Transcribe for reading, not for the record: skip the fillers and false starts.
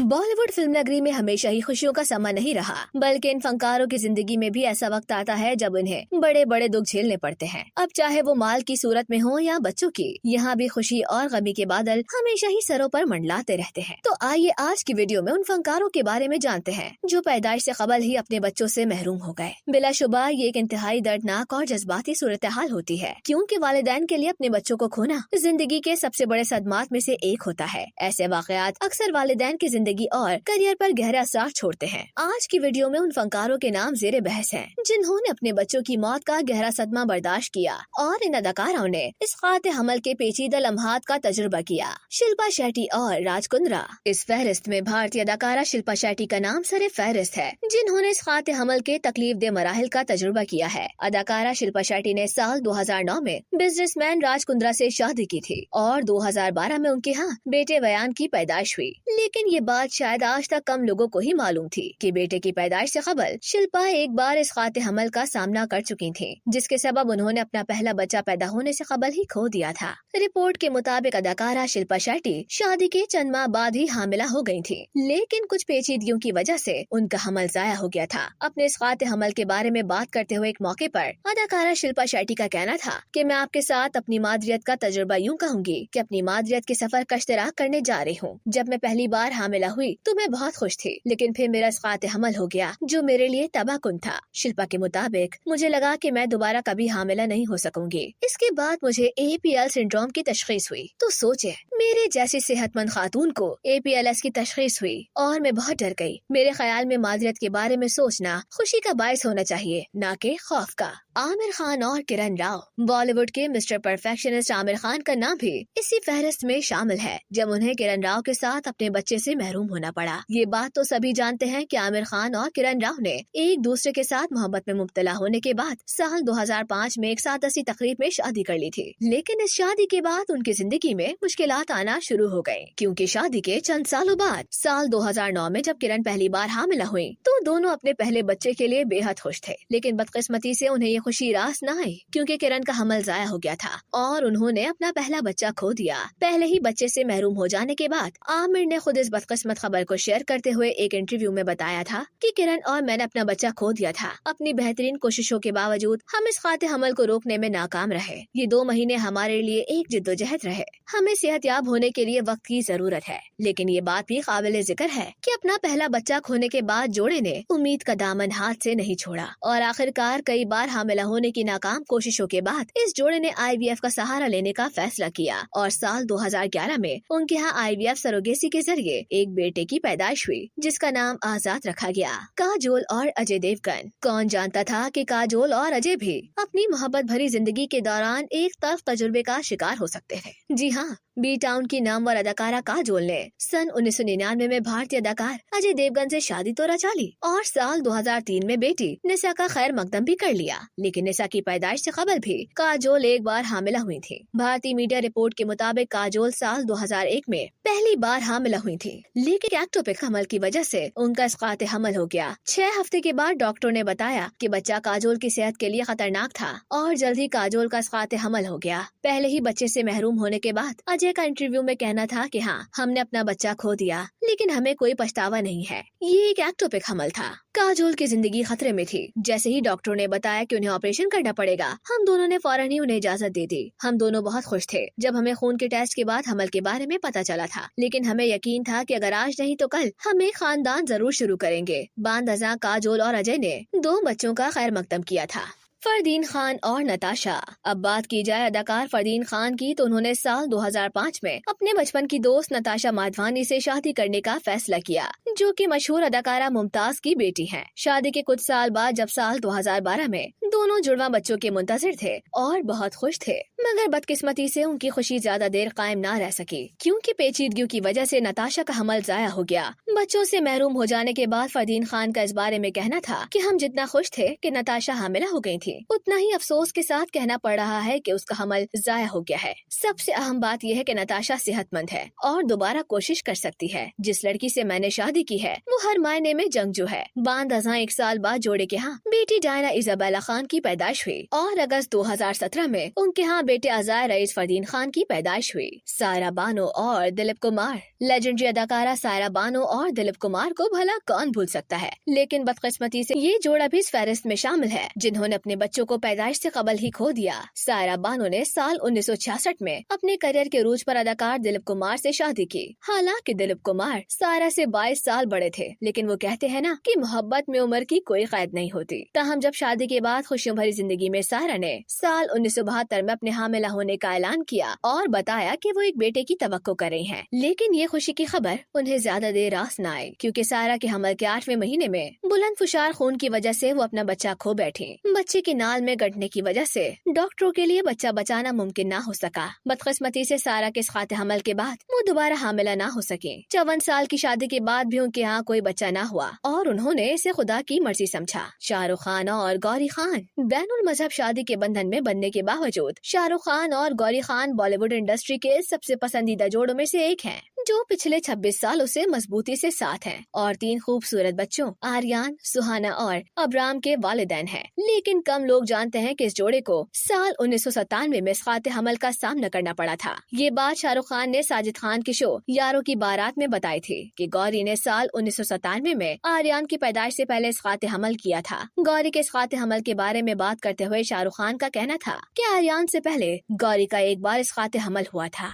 Bollywood film नगरी में हमेशा ही खुशियों का समा नहीं रहा, बल्कि इन फनकारों की जिंदगी में भी ऐसा वक्त आता है जब उन्हें बड़े बड़े दुख झेलने पड़ते हैं। अब चाहे वो माल की सूरत में हो या बच्चों की, यहाँ भी खुशी और गमी के बादल हमेशा ही सरों पर मंडलाते रहते हैं। तो आइए आज की वीडियो में उन फनकारों के बारे में जानते हैं जो पैदाइश से कबल ही अपने बच्चों से महरूम हो गए। बिलाशुबा ये एक इंतहाई दर्दनाक और जज्बाती सूरत हाल होती है, क्योंकि वालिदैन के लिए अपने बच्चों को खोना जिंदगी के सबसे बड़े सदमात में से एक होता है। ऐसे वाकयात अक्सर वालिदैन की जिंदगी और करियर पर गहरा असर छोड़ते हैं। आज की वीडियो में उन फनकारों के नाम जेरे बहस हैं, जिन्होंने अपने बच्चों की मौत का गहरा सदमा बर्दाश्त किया और इन अदाकाराओं ने इस खाते हमल के पेचीदा लम्हात का तजुर्बा किया। शिल्पा शेट्टी और राज कुंद्रा। इस फहरिस्त में भारतीय अदाकारा शिल्पा शेट्टी का नाम सरे फहरिस्त है, जिन्होंने इस खाते हमल के तकलीफ दे मराहिल का तजुर्बा किया है। अदाकारा शिल्पा शेट्टी ने साल 2009 में बिजनेसमैन राज कुंद्रा से शादी की थी और 2012 में उनके यहाँ बेटे वयान की पैदाइश हुई। लेकिन ये बात शायद आज तक कम लोगों को ही मालूम थी कि बेटे की पैदाइश से कबल शिल्पा एक बार इस खाते हमल का सामना कर चुकी थी, जिसके सबब उन्होंने अपना पहला बच्चा पैदा होने से कबल ही खो दिया था। रिपोर्ट के मुताबिक अदाकारा शिल्पा शेट्टी शादी के चंद माह बाद ही हामिला हो गई थी, लेकिन कुछ पेचीदगियों की वजह से उनका हमल जाया हो गया था। अपने इस खाते हमल के बारे में बात करते हुए एक मौके पर अदाकारा शिल्पा शेट्टी का कहना था कि मैं आपके साथ अपनी मादरियत का तजुर्बा यूँ कहूँगी कि अपनी मादरियत के सफर का इश्तराक करने जा रही हूँ। जब मैं पहली बार हामिला हुई तो मैं बहुत खुश थी, लेकिन फिर मेरा इस खाते हमल हो गया जो मेरे लिए तबाहकुन था। शिल्पा के मुताबिक मुझे लगा कि मैं दोबारा कभी हामिला नहीं हो सकूंगी। इसके बाद मुझे APL सिंड्रोम की तशखीस हुई। तो सोचे, मेरे जैसी सेहतमंद खातून को APLS की तशखीस हुई और मैं बहुत डर गई। मेरे ख्याल में मादरियत के बारे में सोचना खुशी का बायस होना चाहिए, न कि खौफ का। आमिर खान और किरण राव। बॉलीवुड के मिस्टर परफेक्शनिस्ट आमिर खान का नाम भी इसी फहरिस्त में शामिल है, जब उन्हें किरण राव के साथ अपने बच्चे से महरूम होना पड़ा। ये बात तो सभी जानते हैं कि आमिर खान और किरण राव ने एक दूसरे के साथ मोहब्बत में मुब्तला होने के बाद साल 2005 में एक सादसी तकरीब में शादी कर ली थी। लेकिन इस शादी के बाद उनकी जिंदगी में मुश्किलात आना शुरू हो गयी, क्योंकि शादी के चंद सालों बाद साल 2009 में जब किरण पहली बार हामिला हुई तो दोनों अपने पहले बच्चे के लिए बेहद खुश थे। लेकिन बदकिस्मती से उन्हें ये खुशी रास न आई, क्योंकि किरण का हमल जाया हो गया था और उन्होंने अपना पहला बच्चा खो दिया। पहले ही बच्चे से महरूम हो जाने के बाद आमिर ने खुद इस बदकिस्मत खबर को शेयर करते हुए एक इंटरव्यू में बताया था कि किरण और मैंने अपना बच्चा खो दिया था। अपनी बेहतरीन कोशिशों के बावजूद हम इस खाते हमल को रोकने में नाकाम रहे। ये 2 महीने हमारे लिए एक जिद्दोजहद रहे। हमें सेहतयाब होने के लिए वक्त की जरूरत है, लेकिन ये बात भी काबिल जिक्र है कि अपना पहला बच्चा खोने के बाद जोड़े ने उम्मीद का दामन हाथ से नहीं छोड़ा और आखिरकार कई बार हामिला होने की नाकाम कोशिशों के बाद इस जोड़े ने IVF का सहारा लेने का फैसला किया और साल 2011 में उनके यहाँ IVF सरोगेसी के जरिए एक बेटे की पैदाइश हुई, जिसका नाम आजाद रखा गया। काजोल और अजय देवगन। कौन जानता था कि काजोल और अजय भी अपनी मोहब्बत भरी जिंदगी के दौरान एक तल्ख तजुर्बे का शिकार हो सकते हैं। जी हाँ, बी टाउन की नामवर अदाकारा काजोल ने सन 1999 में भारतीय अदाकार अजय देवगन से शादी तो रचा ली और साल 2003 में बेटी निशा का खैर मकदम भी कर लिया। लेकिन निशा की पैदाइश से कबल भी काजोल एक बार हामिला हुई थी। भारतीय मीडिया रिपोर्ट के मुताबिक काजोल साल 2001 में पहली बार हामिला हुई थी, लेकिन एक्टोपिक हमल की वजह से उनका इसकाते हमल हो गया। 6 हफ्ते के बाद डॉक्टरों ने बताया कि बच्चा काजोल की सेहत के लिए खतरनाक था और जल्द ही काजोल का इसकाते हमल हो गया। पहले ही बच्चे से महरूम होने के बाद अजय का इंटरव्यू में कहना था कि हाँ, हमने अपना बच्चा खो दिया, लेकिन हमें कोई पछतावा नहीं है। ये एक एक्टोपिक हमल था। काजोल की जिंदगी खतरे में थी। जैसे ही डॉक्टरों ने बताया कि उन्हें ऑपरेशन करना पड़ेगा, हम दोनों ने फौरन ही उन्हें इजाजत दे दी। हम दोनों बहुत खुश थे जब हमें खून के टेस्ट के बाद हमल के बारे में पता चला था, लेकिन हमें यकीन था कि अगर आज नहीं तो कल हम एक खानदान जरूर शुरू करेंगे। बांदजा काजोल और अजय ने 2 बच्चों का खैर मकदम किया था। फरदीन खान और नताशा। अब बात की जाए अदाकार फरदीन खान की, तो उन्होंने साल 2005 में अपने बचपन की दोस्त नताशा माधवानी से शादी करने का फैसला किया, जो कि मशहूर अदाकारा मुमताज की बेटी हैं। शादी के कुछ साल बाद जब साल 2012 में दोनों जुड़वा बच्चों के मुंतजिर थे और बहुत खुश थे, मगर बदकिस्मती से उनकी खुशी ज्यादा देर कायम न रह सकी, क्योंकि पेचीदगियों की वजह से नताशा का हमल जाया हो गया। बच्चों से महरूम हो जाने के बाद फरदीन खान का इस बारे में कहना था कि हम जितना खुश थे कि नताशा हामिला हो गई थी, उतना ही अफसोस के साथ कहना पड़ रहा है कि उसका हमल जाया हो गया है। सबसे अहम बात यह है कि नताशा सेहतमंद है और दोबारा कोशिश कर सकती है। जिस लड़की से मैंने शादी की है वो हर मायने में जंगजू है। बांद अज़ां 1 साल बाद जोड़े के यहाँ बेटी डायना इजाबेला खान की पैदाइश हुई और अगस्त 2017 में उनके यहाँ बेटे अज़ाय रईस फरदीन खान की पैदाइश हुई। सायरा बानो और दिलीप कुमार। लेजेंडरी अदाकारा सायरा बानो और दिलीप कुमार को भला कौन भूल सकता है, लेकिन बदकिस्मती से ये जोड़ा भी इस फहरिस्त में शामिल है जिन्होंने अपने बच्चों को पैदाइश से कबल ही खो दिया। सायरा बानो ने साल 1966 में अपने करियर के रूज पर अदाकार दिलीप कुमार से शादी की। हालांकि दिलीप कुमार सायरा से 22 साल बड़े थे, लेकिन वो कहते हैं ना कि मोहब्बत में उम्र की कोई कैद नहीं होती। ताहम जब शादी के बाद खुशियों भरी जिंदगी में सायरा ने साल 1972 में अपने हामिला होने का ऐलान किया और बताया कि वो एक बेटे की तवक्को कर रही हैं। लेकिन ये खुशी की खबर उन्हें ज्यादा देर रास न आई, क्योंकि सायरा के हमल के 8वें महीने में बुलंद फुशार खून की वजह से वो अपना बच्चा खो बैठी। बच्चे की नाल में गंठने की वजह से डॉक्टरों के लिए बच्चा बचाना मुमकिन न हो सका। बदकिस्मती से सायरा के इस हमल के बाद वो दोबारा हामिला न हो सके। 54 साल की शादी के बाद भी उनके यहाँ कोई बच्चा न हुआ और उन्होंने इसे खुदा की मर्जी समझा। शाहरुख खान और गौरी खान। बैनुल मजहब शादी के बंधन में बनने के बावजूद शाहरुख खान और गौरी खान बॉलीवुड इंडस्ट्री के सबसे पसंदीदा जोड़ों में से एक हैं, जो पिछले 26 सालों से मजबूती से साथ हैं और 3 खूबसूरत बच्चों आर्यान, सुहाना और अब्राम के वालिदैन हैं। लेकिन कम लोग जानते हैं कि इस जोड़े को साल 1997 में इसकात हमल का सामना करना पड़ा था। ये बात शाहरुख खान ने साजिद खान के शो यारों की बारात में बताई थी कि गौरी ने साल 1997 में आर्यान की पैदाइश से पहले इसकात हमल किया था। गौरी के इसकात हमल के बारे में बात करते हुए शाहरुख खान का कहना था कि आर्यान से पहले गौरी का एक बार इसकात हमल हुआ था।